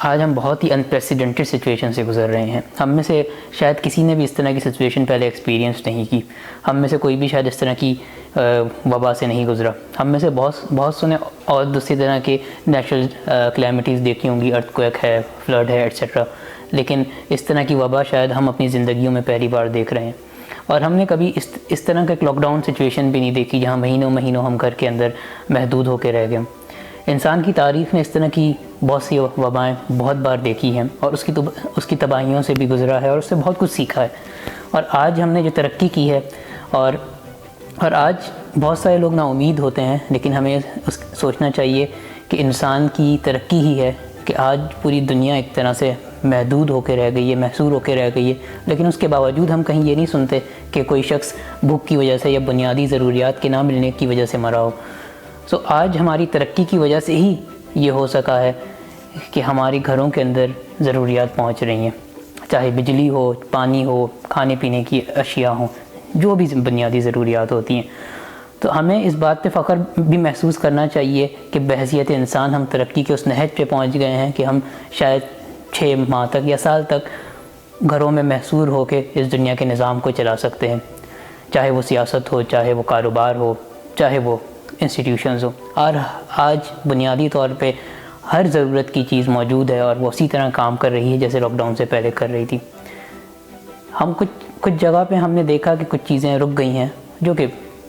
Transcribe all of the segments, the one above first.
آج ہم بہت ہی انپریسیڈنٹڈ سچویشن سے گزر رہے ہیں. ہم میں سے شاید کسی نے بھی اس طرح کی سچویشن پہلے ایکسپیرینس نہیں کی. ہم میں سے کوئی بھی شاید اس طرح کی وبا سے نہیں گزرا. ہم میں سے بہت سو نے اور دوسری طرح کے نیچرل کلیمٹیز دیکھی ہوں گی، ارتھ کویک ہے، فلڈ ہے ایٹسیٹرا، لیکن اس طرح کی وبا شاید ہم اپنی زندگیوں میں پہلی بار دیکھ رہے ہیں. اور ہم نے کبھی اس طرح کا ایک لاک ڈاؤن سچویشن بھی نہیں دیکھی جہاں مہینوں ہم گھر کے اندر محدود ہو کے رہ گئے. انسان کی تاریخ نے اس طرح کی بہت سی وبائیں بہت بار دیکھی ہیں اور اس کی تباہیوں سے بھی گزرا ہے اور اس سے بہت کچھ سیکھا ہے. اور آج ہم نے جو ترقی کی ہے اور آج بہت سارے لوگ نا امید ہوتے ہیں، لیکن ہمیں سوچنا چاہیے کہ انسان کی ترقی ہی ہے کہ آج پوری دنیا ایک طرح سے محدود ہو کے رہ گئی ہے، محصور ہو کے رہ گئی ہے، لیکن اس کے باوجود ہم کہیں یہ نہیں سنتے کہ کوئی شخص بھوک کی وجہ سے یا بنیادی ضروریات کے نہ ملنے کی وجہ سے مرا ہو. آج ہماری ترقی کی وجہ سے ہی یہ ہو سکا ہے کہ ہمارے گھروں کے اندر ضروریات پہنچ رہی ہیں، چاہے بجلی ہو، پانی ہو، کھانے پینے کی اشیاء ہوں، جو بھی بنیادی ضروریات ہوتی ہیں. تو ہمیں اس بات پہ فخر بھی محسوس کرنا چاہیے کہ بحیثیت انسان ہم ترقی کے اس نہج پہ پہنچ گئے ہیں کہ ہم شاید 6 ماہ تک یا سال تک گھروں میں محصور ہو کے اس دنیا کے نظام کو چلا سکتے ہیں، چاہے وہ سیاست ہو، چاہے وہ کاروبار ہو، چاہے وہ انسٹیٹیوشنز ہو. اور آج بنیادی طور پہ ہر ضرورت کی چیز موجود ہے اور وہ اسی طرح کام کر رہی ہے جیسے لاک ڈاؤن سے پہلے کر رہی تھی. ہم کچھ جگہ پہ ہم نے دیکھا کہ کچھ چیزیں رک گئی ہیں جو کہ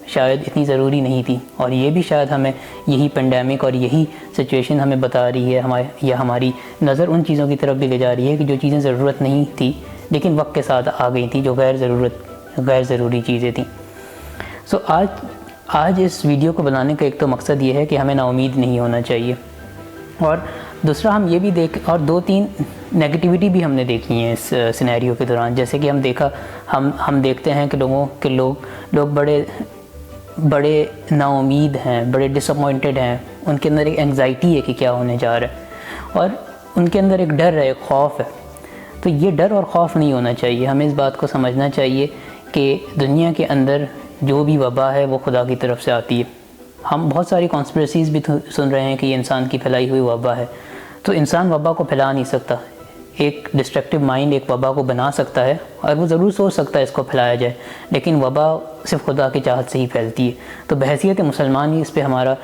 شاید اتنی ضروری نہیں تھی، اور یہ بھی شاید ہمیں یہی پینڈیمک اور یہی سچویشن ہمیں بتا رہی ہے، ہماری نظر ان چیزوں کی طرف بھی لے جا رہی ہے کہ جو چیزیں ضرورت نہیں تھی لیکن وقت کے ساتھ آ گئی تھیں، جو غیر ضروری چیزیں تھیں. آج اس ویڈیو کو بنانے کا ایک تو مقصد یہ ہے کہ ہمیں نا امید نہیں ہونا چاہیے، اور دوسرا ہم یہ بھی اور 2-3 نیگیٹیوٹی بھی ہم نے دیکھی ہیں اس سینیریو کے دوران. جیسے کہ ہم دیکھتے ہیں کہ لوگ بڑے نا امید ہیں، بڑے ڈس اپوائنٹڈ ہیں، ان کے اندر ایک انگزائٹی ہے کہ کیا ہونے جا رہا ہے، اور ان کے اندر ایک ڈر ہے، ایک خوف ہے. تو یہ ڈر اور خوف نہیں ہونا چاہیے. ہمیں اس بات کو سمجھنا چاہیے کہ دنیا کے اندر جو بھی وبا ہے وہ خدا کی طرف سے آتی ہے. ہم بہت ساری کانسپریسیز بھی سن رہے ہیں کہ یہ انسان کی پھیلائی ہوئی وبا ہے. تو انسان وبا کو پھیلا نہیں سکتا. ایک ڈسٹرکٹیو مائنڈ ایک وبا کو بنا سکتا ہے اور وہ ضرور سوچ سکتا ہے اس کو پھیلایا جائے، لیکن وبا صرف خدا کی چاہت سے ہی پھیلتی ہے. تو بحیثیت مسلمان ہی اس پہ ہمارا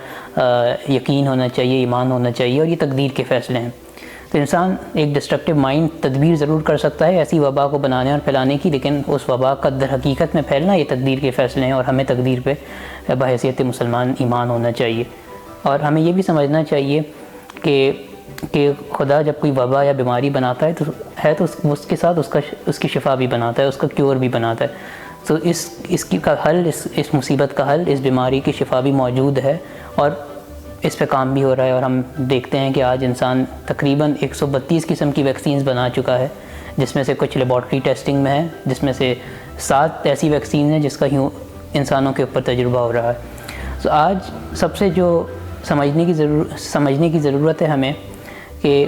یقین ہونا چاہیے، ایمان ہونا چاہیے، اور یہ تقدیر کے فیصلے ہیں. تو انسان ایک ڈسٹرکٹیو مائنڈ تدبیر ضرور کر سکتا ہے ایسی وبا کو بنانے اور پھیلانے کی، لیکن اس وبا کا در حقیقت میں پھیلنا یہ تقدیر کے فیصلے ہیں، اور ہمیں تقدیر پہ بحیثیت مسلمان ایمان ہونا چاہیے. اور ہمیں یہ بھی سمجھنا چاہیے کہ خدا جب کوئی وبا یا بیماری بناتا ہے تو اس کے ساتھ اس کی شفا بھی بناتا ہے، اس کا کیور بھی بناتا ہے. تو اس کا حل، اس مصیبت کا حل، اس بیماری کی شفا بھی موجود ہے اور اس پہ کام بھی ہو رہا ہے. اور ہم دیکھتے ہیں کہ آج انسان تقریباً 132 قسم کی ویکسینز بنا چکا ہے، جس میں سے کچھ لیبارٹری ٹیسٹنگ میں ہیں، جس میں سے 7 ایسی ویکسین ہیں جس کا انسانوں کے اوپر تجربہ ہو رہا ہے. تو آج سب سے جو سمجھنے کی ضرورت ہے ہمیں کہ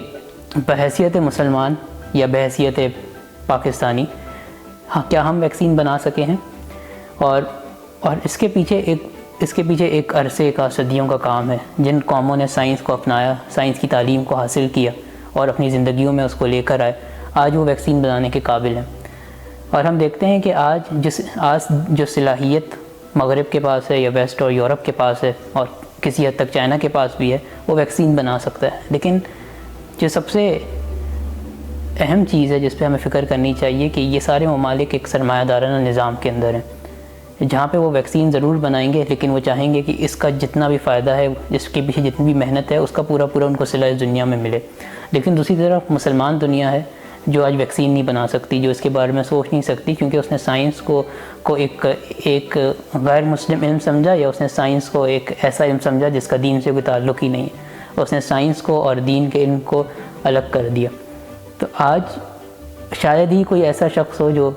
بحیثیت مسلمان یا بحیثیت پاکستانی کیا ہم ویکسین بنا سکے ہیں، اور اس کے پیچھے ایک عرصے کا، صدیوں کا کام ہے. جن قوموں نے سائنس کو اپنایا، سائنس کی تعلیم کو حاصل کیا اور اپنی زندگیوں میں اس کو لے کر آئے، آج وہ ویکسین بنانے کے قابل ہیں. اور ہم دیکھتے ہیں کہ آج جو صلاحیت مغرب کے پاس ہے یا ویسٹ اور یورپ کے پاس ہے، اور کسی حد تک چائنا کے پاس بھی ہے، وہ ویکسین بنا سکتا ہے. لیکن جو سب سے اہم چیز ہے جس پہ ہمیں فکر کرنی چاہیے کہ یہ سارے ممالک ایک سرمایہ دارانہ نظام کے اندر ہیں، جہاں پہ وہ ویکسین ضرور بنائیں گے، لیکن وہ چاہیں گے کہ اس کا جتنا بھی فائدہ ہے، اس کے پیچھے جتنی بھی محنت ہے، اس کا پورا ان کو صلہ اس دنیا میں ملے. لیکن دوسری طرف مسلمان دنیا ہے جو آج ویکسین نہیں بنا سکتی، جو اس کے بارے میں سوچ نہیں سکتی، کیونکہ اس نے سائنس کو ایک غیر مسلم علم سمجھا، یا اس نے سائنس کو ایک ایسا علم سمجھا جس کا دین سے کوئی تعلق ہی نہیں ہے. اس نے سائنس کو اور دین کے علم کو الگ کر دیا. تو آج شاید ہی کوئی ایسا شخص ہو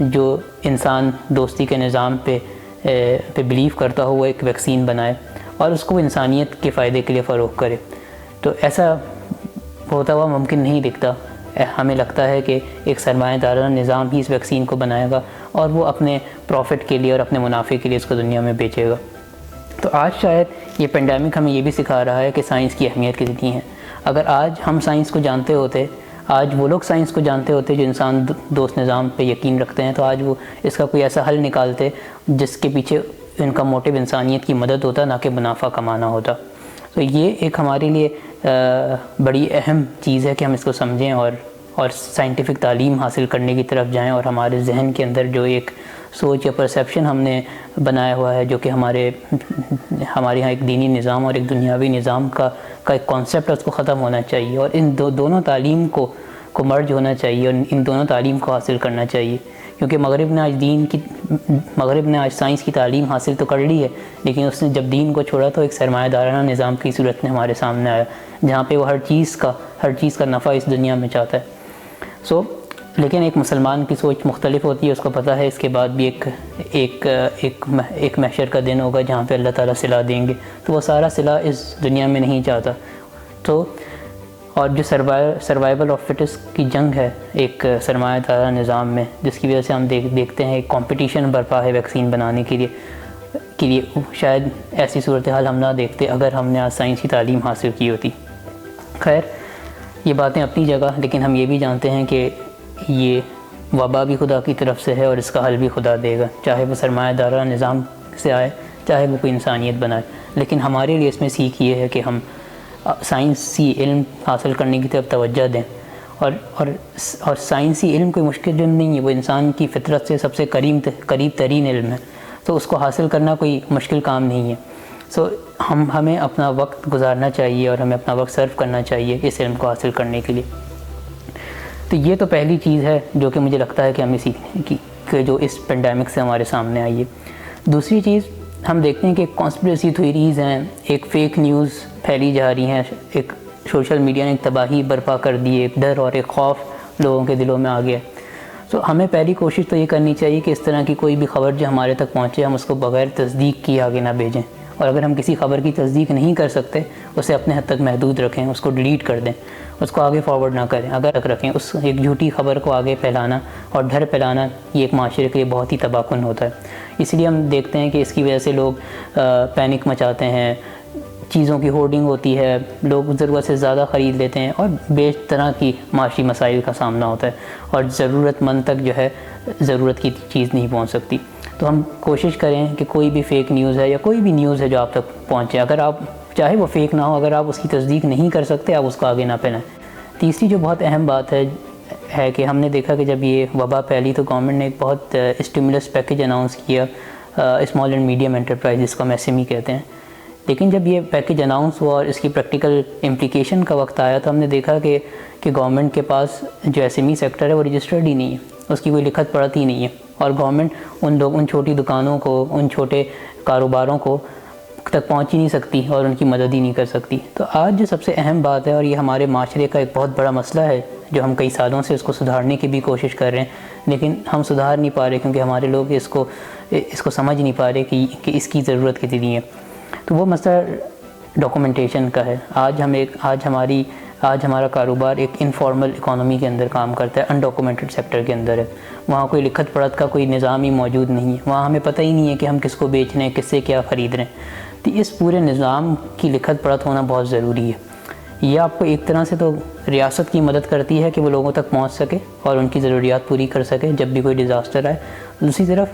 جو انسان دوستی کے نظام پہ بلیو کرتا ہو، وہ ایک ویکسین بنائے اور اس کو انسانیت کے فائدے کے لیے فروغ کرے. تو ایسا ہوتا ہوا ممکن نہیں دکھتا. ہمیں لگتا ہے کہ ایک سرمایہ دارانہ نظام ہی اس ویکسین کو بنائے گا اور وہ اپنے پروفٹ کے لیے اور اپنے منافع کے لیے اس کو دنیا میں بیچے گا. تو آج شاید یہ پینڈیمک ہمیں یہ بھی سکھا رہا ہے کہ سائنس کی اہمیت کتنی ہے. اگر آج ہم سائنس کو جانتے ہوتے، آج وہ لوگ سائنس کو جانتے ہوتے جو انسان دوست نظام پہ یقین رکھتے ہیں، تو آج وہ اس کا کوئی ایسا حل نکالتے جس کے پیچھے ان کا موٹو انسانیت کی مدد ہوتا، نہ کہ منافع کمانا ہوتا۔ تو یہ ایک ہمارے لیے بڑی اہم چیز ہے کہ ہم اس کو سمجھیں اور سائنٹیفک تعلیم حاصل کرنے کی طرف جائیں، اور ہمارے ذہن کے اندر جو ایک سوچ یا پرسیپشن ہم نے بنایا ہوا ہے، جو کہ ہمارے ہاں ایک دینی نظام اور ایک دنیاوی نظام کا ایک کانسیپٹ ہے، اس کو ختم ہونا چاہیے، اور ان دونوں تعلیم کو مرج ہونا چاہیے، اور ان دونوں تعلیم کو حاصل کرنا چاہیے، کیونکہ مغرب نے آج سائنس کی تعلیم حاصل تو کر لی ہے، لیکن اس نے جب دین کو چھوڑا تو ایک سرمایہ دارانہ نظام کی صورت میں ہمارے سامنے آیا، جہاں پہ وہ ہر چیز کا نفع اس دنیا میں چاہتا ہے۔ لیکن ایک مسلمان کی سوچ مختلف ہوتی ہے، اس کو پتہ ہے اس کے بعد بھی ایک محشر کا دن ہوگا جہاں پہ اللہ تعالیٰ صلہ دیں گے، تو وہ سارا صلہ اس دنیا میں نہیں چاہتا۔ تو اور جو سروائیول آف فٹسٹ کی جنگ ہے ایک سرمایہ دارہ نظام میں، جس کی وجہ سے ہم دیکھتے ہیں ایک کمپٹیشن برپا ہے ویکسین بنانے کے لیے شاید ایسی صورتحال ہم نہ دیکھتے اگر ہم نے آج سائنس کی تعلیم حاصل کی ہوتی۔ خیر، یہ باتیں اپنی جگہ، لیکن ہم یہ بھی جانتے ہیں کہ یہ وبا بھی خدا کی طرف سے ہے اور اس کا حل بھی خدا دے گا، چاہے وہ سرمایہ دارہ نظام سے آئے، چاہے وہ کوئی انسانیت بنائے۔ لیکن ہمارے لیے اس میں سیکھ یہ ہے کہ ہم سائنسی علم حاصل کرنے کی طرف توجہ دیں، اور سائنسی علم کوئی مشکل علم نہیں ہے، وہ انسان کی فطرت سے سب سے قریب ترین علم ہے، تو اس کو حاصل کرنا کوئی مشکل کام نہیں ہے۔ ہمیں اپنا وقت گزارنا چاہیے اور ہمیں اپنا وقت صرف کرنا چاہیے اس علم کو حاصل کرنے کے لیے۔ تو یہ تو پہلی چیز ہے جو کہ مجھے لگتا ہے کہ ہمیں سیکھنے کی، کہ جو اس پینڈیمک سے ہمارے سامنے آئی ہے۔ دوسری چیز ہم دیکھتے ہیں کہ کانسپریسی تھیوریز ہیں، ایک فیک نیوز پھیلی جا رہی ہیں، ایک سوشل میڈیا نے ایک تباہی برپا کر دی ہے، ایک ڈر اور ایک خوف لوگوں کے دلوں میں آ گیا۔ تو ہمیں پہلی کوشش تو یہ کرنی چاہیے کہ اس طرح کی کوئی بھی خبر جو ہمارے تک پہنچے ہم اس کو بغیر تصدیق کیے آگے نہ بھیجیں، اور اگر ہم کسی خبر کی تصدیق نہیں کر سکتے اسے اپنے حد تک محدود رکھیں، اس کو ڈیلیٹ کر دیں، اس کو آگے فارورڈ نہ کریں، اگر تک رکھیں۔ اس ایک جھوٹی خبر کو آگے پھیلانا اور ڈر پھیلانا یہ ایک معاشرے کے لیے بہت ہی تباہ کن ہوتا ہے۔ اس لیے ہم دیکھتے ہیں کہ اس کی وجہ سے لوگ پینک مچاتے ہیں، چیزوں کی ہورڈنگ ہوتی ہے، لوگ ضرورت سے زیادہ خرید لیتے ہیں، اور بے طرح کی معاشی مسائل کا سامنا ہوتا ہے، اور ضرورت مند تک جو ہے ضرورت کی چیز نہیں پہنچ سکتی۔ تو ہم کوشش کریں کہ کوئی بھی فیک نیوز ہے یا کوئی بھی نیوز ہے جو آپ تک پہنچے، اگر آپ چاہے وہ فیک نہ ہو، اگر آپ اس کی تصدیق نہیں کر سکتے آپ اس کو آگے نہ پھیلائیں۔ تیسری جو بہت اہم بات ہے کہ ہم نے دیکھا کہ جب یہ وبا پھیلی تو گورنمنٹ نے ایک بہت اسٹیمولس پیکیج اناؤنس کیا، اسمال اینڈ میڈیم انٹرپرائز، جس کو ہم SME کہتے ہیں۔ لیکن جب یہ پیکیج اناؤنس ہوا اور اس کی پریکٹیکل امپلیکیشن کا وقت آیا تو ہم نے دیکھا کہ گورنمنٹ کے پاس جو SME سیکٹر ہے وہ رجسٹرڈ ہی نہیں ہے، اس کی کوئی لکھت پڑھت ہی نہیں ہے، اور گورنمنٹ ان چھوٹی دکانوں کو، ان چھوٹے کاروباروں کو تک پہنچ ہی نہیں سکتی اور ان کی مدد ہی نہیں کر سکتی۔ تو آج جو سب سے اہم بات ہے، اور یہ ہمارے معاشرے کا ایک بہت بڑا مسئلہ ہے جو ہم کئی سالوں سے اس کو سدھارنے کی بھی کوشش کر رہے ہیں، لیکن ہم سدھار نہیں پا رہے کیونکہ ہمارے لوگ اس کو سمجھ نہیں پا رہے کہ اس کی ضرورت کتنی ہے۔ تو وہ مسئلہ ڈاکومنٹیشن کا ہے۔ آج ہمارا کاروبار ایک انفارمل اکانومی کے اندر کام کرتا ہے، انڈاکومنٹڈ سیکٹر کے اندر ہے، وہاں کوئی لکھت پڑھت کا کوئی نظام ہی موجود نہیں ہے، وہاں ہمیں پتہ ہی نہیں ہے کہ ہم کس کو بیچ رہے ہیں، کس سے کیا خرید رہے ہیں۔ تو اس پورے نظام کی لکھت پڑھت ہونا بہت ضروری ہے۔ یہ آپ کو ایک طرح سے تو ریاست کی مدد کرتی ہے کہ وہ لوگوں تک پہنچ سکے اور ان کی ضروریات پوری کر سکے جب بھی کوئی ڈیزاسٹر آئے۔ دوسری طرف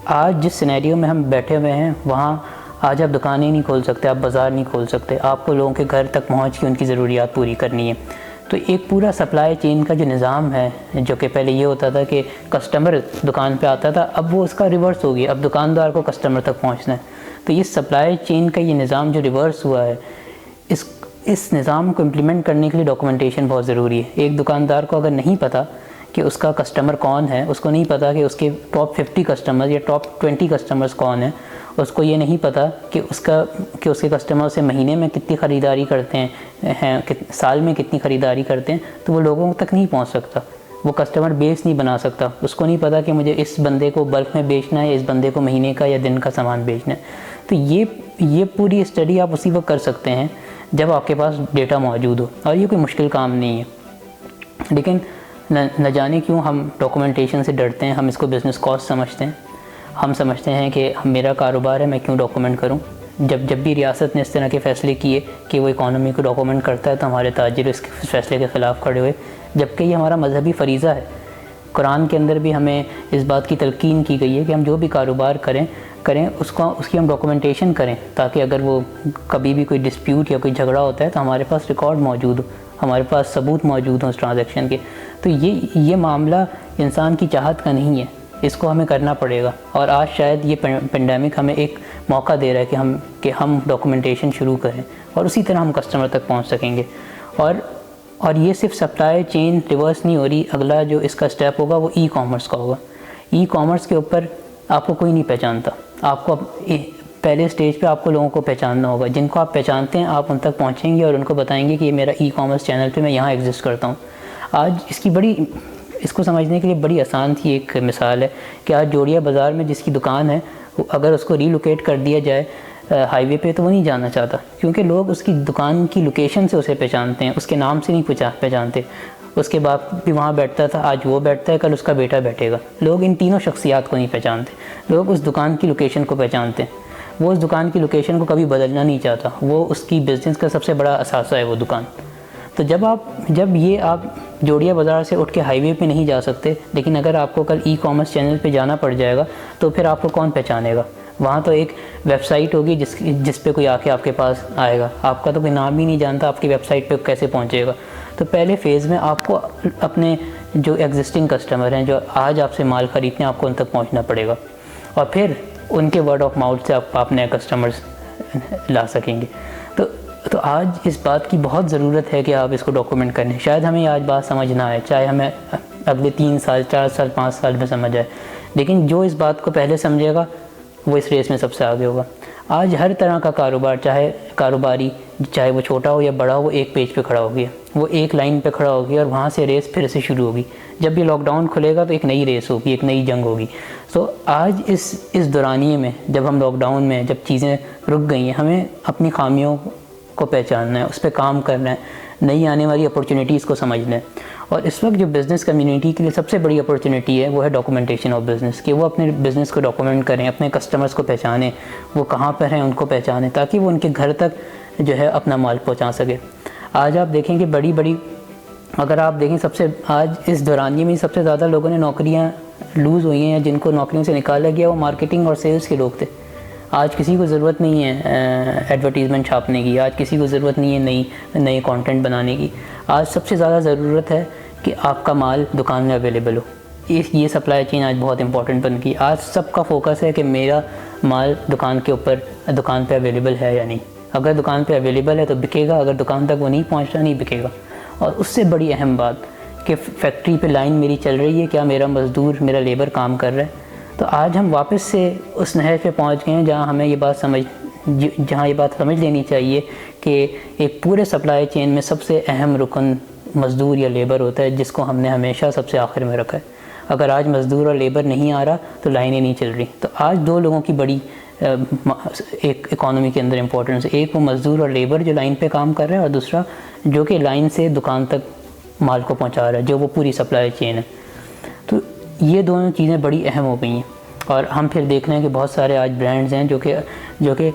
آج جس سینیریو میں ہم بیٹھے ہوئے ہیں وہاں آج آپ دکانیں نہیں کھول سکتے، آپ بازار نہیں کھول سکتے، آپ کو لوگوں کے گھر تک پہنچ کے ان کی ضروریات پوری کرنی ہے۔ تو ایک پورا سپلائی چین کا جو نظام ہے، جو کہ پہلے یہ ہوتا تھا کہ کسٹمر دکان پہ آتا تھا، اب وہ اس کا ریورس ہو گیا، اب دکاندار کو کسٹمر تک پہنچنا ہے۔ تو یہ سپلائی چین کا یہ نظام جو ریورس ہوا ہے، اس نظام کو امپلیمنٹ کرنے کے لیے ڈاکومنٹیشن بہت ضروری ہے۔ ایک دکاندار کو اگر نہیں پتہ کہ اس کا کسٹمر کون ہے، اس کو نہیں پتہ کہ اس کے ٹاپ 50 کسٹمر یا ٹاپ 20 کسٹمرز کون ہیں، اس کو یہ نہیں پتہ کہ اس کے کسٹمر سے مہینے میں کتنی خریداری کرتے ہیں، سال میں کتنی خریداری کرتے ہیں، تو وہ لوگوں تک نہیں پہنچ سکتا، وہ کسٹمر بیس نہیں بنا سکتا، اس کو نہیں پتہ کہ مجھے اس بندے کو بلک میں بیچنا ہے یا اس بندے کو مہینے کا یا دن کا سامان بیچنا ہے۔ تو یہ پوری اسٹڈی آپ اسی وقت کر سکتے ہیں جب آپ کے پاس ڈیٹا موجود ہو، اور یہ کوئی مشکل کام نہیں ہے۔ لیکن نہ جانے کیوں ہم ڈاکومنٹیشن سے ڈرتے ہیں، ہم اس کو بزنس کاسٹ سمجھتے ہیں، ہم سمجھتے ہیں کہ میرا کاروبار ہے میں کیوں ڈاکومنٹ کروں، جب بھی ریاست نے اس طرح کے فیصلے کیے کہ وہ اکانومی کو ڈاکومنٹ کرتا ہے تو ہمارے تاجر اس فیصلے کے خلاف کھڑے ہوئے، جبکہ یہ ہمارا مذہبی فریضہ ہے۔ قرآن کے اندر بھی ہمیں اس بات کی تلقین کی گئی ہے کہ ہم جو بھی کاروبار کریں اس کی ہم ڈاکومنٹیشن کریں، تاکہ اگر وہ کبھی بھی کوئی ڈسپیوٹ یا کوئی جھگڑا ہوتا ہے تو ہمارے پاس ریکارڈ موجود ہو، ہمارے پاس ثبوت موجود ہوں اس ٹرانزیکشن کے۔ تو یہ معاملہ انسان کی چاہت کا نہیں ہے، اس کو ہمیں کرنا پڑے گا۔ اور آج شاید یہ پینڈیمک ہمیں ایک موقع دے رہا ہے کہ ہم ڈاکومنٹیشن شروع کریں، اور اسی طرح ہم کسٹمر تک پہنچ سکیں گے۔ اور یہ صرف سپلائی چین ریورس نہیں ہو رہی، اگلا جو اس کا سٹیپ ہوگا وہ ای کامرس کا ہوگا۔ ای کامرس کے اوپر آپ کو کوئی نہیں پہچانتا، آپ کو پہلے سٹیج پہ آپ کو لوگوں کو پہچاننا ہوگا، جن کو آپ پہچانتے ہیں آپ ان تک پہنچیں گے اور ان کو بتائیں گے کہ یہ میرا ای کامرس چینل پہ میں یہاں ایگزسٹ کرتا ہوں۔ آج اس کو سمجھنے کے لیے بڑی آسان تھی ایک مثال ہے کہ آج جوڑیا بازار میں جس کی دکان ہے، اگر اس کو ری لوکیٹ کر دیا جائے ہائی وے پہ تو وہ نہیں جانا چاہتا، کیونکہ لوگ اس کی دکان کی لوکیشن سے اسے پہچانتے ہیں، اس کے نام سے نہیں پہچانتے۔ اس کے باپ بھی وہاں بیٹھتا تھا، آج وہ بیٹھتا ہے، کل اس کا بیٹا بیٹھے گا۔ لوگ ان تینوں شخصیات کو نہیں پہچانتے، لوگ اس دکان کی لوکیشن کو پہچانتے ہیں۔ وہ اس دکان کی لوکیشن کو کبھی بدلنا نہیں چاہتا، وہ اس کی بزنس کا سب سے بڑا اثاثہ ہے وہ دکان۔ تو جب آپ جوڑیا بازار سے اٹھ کے ہائی وے پہ نہیں جا سکتے، لیکن اگر آپ کو کل ای کامرس چینل پہ جانا پڑ جائے گا تو پھر آپ کو کون پہچانے گا؟ وہاں تو ایک ویب سائٹ ہوگی جس پہ کوئی آ کے آپ کے پاس آئے گا، آپ کا تو کوئی نام ہی نہیں جانتا، آپ کی ویب سائٹ پہ کیسے پہنچے گا؟ تو پہلے فیز میں آپ کو اپنے جو ایگزسٹنگ کسٹمر ہیں جو آج آپ سے مال خریدتے ہیں، آپ کو ان تک پہنچنا پڑے گا، اور پھر ان کے ورڈ آف ماؤتھ سے آپ نئے کسٹمرز لا سکیں گے۔ تو آج اس بات کی بہت ضرورت ہے کہ آپ اس کو ڈاکومنٹ کریں۔ شاید ہمیں آج بات سمجھ نہ آئے، چاہے ہمیں اگلے 3 سال 4 سال 5 سال میں سمجھ آئے، لیکن جو اس بات کو پہلے سمجھے گا وہ اس ریس میں سب سے آگے ہوگا۔ آج ہر طرح کا کاروباری چاہے وہ چھوٹا ہو یا بڑا ہو، وہ ایک پیج پہ کھڑا ہو گیا، وہ ایک لائن پہ کھڑا ہو گیا، اور وہاں سے ریس پھر سے شروع ہوگی۔ جب یہ لاک ڈاؤن کھلے گا تو ایک نئی ریس ہوگی، ایک نئی جنگ ہوگی۔ آج اس دورانیے میں جب ہم لاک ڈاؤن میں جب چیزیں رک گئی ہیں، ہمیں اپنی خامیوں کو پہچاننا ہے، اس پہ کام کرنا ہے، نئی آنے والی اپرچونیٹیز کو سمجھنا ہے۔ اور اس وقت جو بزنس کمیونٹی کے لیے سب سے بڑی اپرچونیٹی ہے وہ ہے ڈاکومنٹیشن آف بزنس، کہ وہ اپنے بزنس کو ڈاکومنٹ کریں، اپنے کسٹمرز کو پہچانیں، وہ کہاں پر ہیں ان کو پہچانیں، تاکہ وہ ان کے گھر تک جو ہے اپنا مال پہنچا سکے۔ آج آپ دیکھیں کہ اگر آپ دیکھیں آج اس دورانیے میں سب سے زیادہ لوگوں نے نوکریاں لوز ہوئی ہیں، جن کو نوکریوں سے نکالا گیا وہ مارکیٹنگ اور سیلز کے لوگ تھے۔ آج کسی کو ضرورت نہیں ہے ایڈورٹیزمنٹ چھاپنے کی، آج کسی کو ضرورت نہیں ہے نئی کانٹینٹ بنانے کی۔ آج سب سے زیادہ ضرورت ہے کہ آپ کا مال دکان میں اویلیبل ہو۔ یہ سپلائی چین آج بہت امپورٹنٹ بن گئی۔ آج سب کا فوکس ہے کہ میرا مال دکان پہ اویلیبل ہے یا نہیں۔ اگر دکان پہ اویلیبل ہے تو بکے گا، اگر دکان تک وہ نہیں پہنچ رہا نہیں بکے گا۔ اور اس سے بڑی اہم بات کہ فیکٹری پہ لائن میری چل رہی ہے، کیا میرا مزدور میرا لیبر کام کر رہا ہے؟ تو آج ہم واپس سے اس نہج پہ پہنچ گئے ہیں جہاں ہمیں یہ بات سمجھ لینی چاہیے کہ ایک پورے سپلائی چین میں سب سے اہم رکن مزدور یا لیبر ہوتا ہے، جس کو ہم نے ہمیشہ سب سے آخر میں رکھا ہے۔ اگر آج مزدور اور لیبر نہیں آ رہا تو لائنیں نہیں چل رہی۔ تو آج 2 لوگوں کی بڑی ایک اکانومی کے اندر امپورٹنس ہے، ایک وہ مزدور اور لیبر جو لائن پہ کام کر رہے ہیں، اور دوسرا جو کہ لائن سے دکان تک مال کو پہنچا رہا ہے، جو وہ پوری سپلائی چین ہے۔ تو یہ دونوں چیزیں بڑی اہم ہو گئی ہیں۔ اور ہم پھر دیکھ رہے ہیں کہ بہت سارے آج برانڈز ہیں جو کہ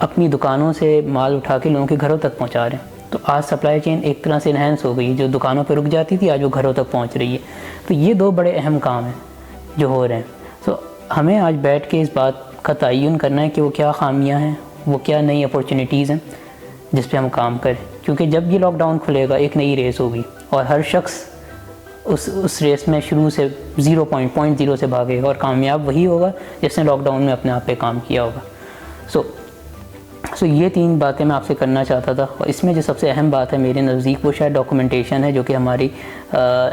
اپنی دکانوں سے مال اٹھا کے لوگوں کے گھروں تک پہنچا رہے ہیں۔ تو آج سپلائی چین ایک طرح سے انہینس ہو گئی، جو دکانوں پہ رک جاتی تھی آج وہ گھروں تک پہنچ رہی ہے۔ تو یہ 2 بڑے اہم کام ہیں جو ہو رہے ہیں۔ تو ہمیں آج بیٹھ کے اس بات کا تعین کرنا ہے کہ وہ کیا خامیاں ہیں، وہ کیا نئی اپرچونیٹیز ہیں جس پہ ہم کام کریں، کیونکہ جب یہ لاک ڈاؤن کھلے گا ایک نئی ریس ہوگی، اور ہر شخص اس ریس میں شروع سے 0.0 سے بھاگے گا، اور کامیاب وہی ہوگا جس نے لاک ڈاؤن میں اپنے آپ پہ کام کیا ہوگا۔ سو یہ 3 باتیں میں آپ سے کرنا چاہتا تھا، اور اس میں جو سب سے اہم بات ہے میرے نزدیک وہ شاید ڈاکومنٹیشن ہے، جو کہ ہماری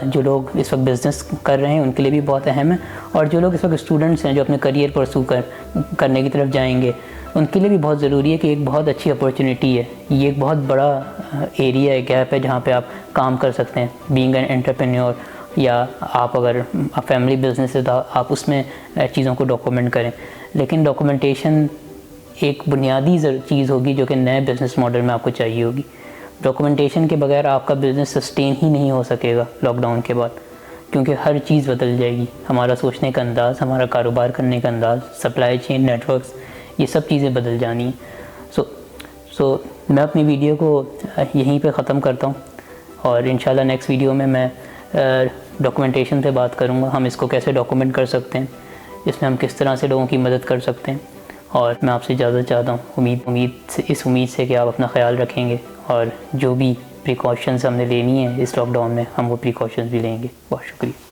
جو لوگ اس وقت بزنس کر رہے ہیں ان کے لیے بھی بہت اہم ہے، اور جو لوگ اس وقت اسٹوڈنٹس ہیں جو اپنے کریئر پرسو کرنے کی طرف جائیں گے ان کے لیے بھی بہت ضروری ہے کہ ایک بہت اچھی اپرچونیٹی ہے، یہ ایک بہت بڑا ایریا ہے، گیپ ہے جہاں پہ آپ کام کر سکتے ہیں بینگ این انٹرپرینیور، یا آپ اگر فیملی بزنس ہے تو آپ اس میں چیزوں کو ڈاکومنٹ کریں۔ لیکن ڈاکومنٹیشن ایک بنیادی چیز ہوگی جو کہ نئے بزنس ماڈل میں آپ کو چاہیے ہوگی۔ ڈاکومنٹیشن کے بغیر آپ کا بزنس سسٹین ہی نہیں ہو سکے گا لاک ڈاؤن کے بعد، کیونکہ ہر چیز بدل جائے گی، ہمارا سوچنے کا انداز، ہمارا کاروبار کرنے کا انداز، سپلائی چین نیٹ ورکس، یہ سب چیزیں بدل جانی ہیں۔ سو میں اپنی ویڈیو کو یہیں پہ ختم کرتا ہوں، اور انشاءاللہ نیکسٹ ویڈیو میں ڈاکومنٹیشن پہ بات کروں گا، ہم اس کو کیسے ڈاکومنٹ کر سکتے ہیں، اس میں ہم کس طرح سے لوگوں کی مدد کر سکتے ہیں. اور میں آپ سے اجازت چاہتا ہوں، امید سے کہ آپ اپنا خیال رکھیں گے، اور جو بھی پریکاشنز ہم نے لینی ہیں اس لاک ڈاؤن میں ہم وہ پریکاشنز بھی لیں گے. بہت شکریہ.